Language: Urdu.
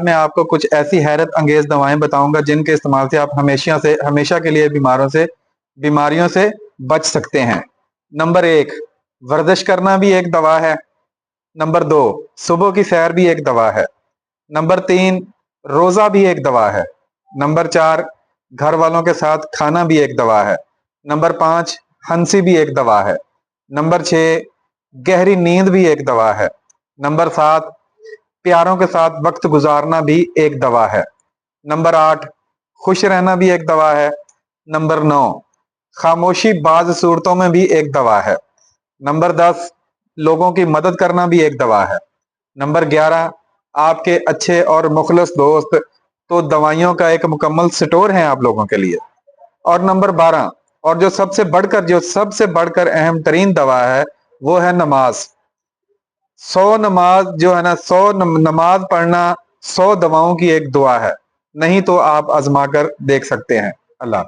میں آپ کو کچھ ایسی حیرت انگیز دوائیں بتاؤں گا جن کے استعمال سے آپ ہمیشہ کے لیے بیماریوں سے بچ سکتے ہیں۔ نمبر 1، ورزش کرنا بھی ایک دوا ہے۔ نمبر 2، صبح کی سیر بھی ایک دوا ہے۔ نمبر 3، روزہ بھی ایک دوا ہے۔ نمبر 4، گھر والوں کے ساتھ کھانا بھی ایک دوا ہے۔ نمبر 5، ہنسی بھی ایک دوا ہے۔ نمبر 6، گہری نیند بھی ایک دوا ہے۔ نمبر 7، پیاروں کے ساتھ وقت گزارنا بھی ایک دوا ہے۔ نمبر 8، خوش رہنا بھی ایک دوا ہے۔ نمبر 9، خاموشی بعض صورتوں میں بھی ایک دوا ہے۔ نمبر 10، لوگوں کی مدد کرنا بھی ایک دوا ہے۔ نمبر 11، آپ کے اچھے اور مخلص دوست تو دوائیوں کا ایک مکمل سٹور ہیں آپ لوگوں کے لیے۔ اور نمبر 12، اور جو سب سے بڑھ کر اہم ترین دوا ہے وہ ہے نماز۔ 100 نماز جو ہے نا، 100 نماز پڑھنا 100 دواؤں کی ایک دعا ہے۔ نہیں تو آپ آزما کر دیکھ سکتے ہیں۔ اللہ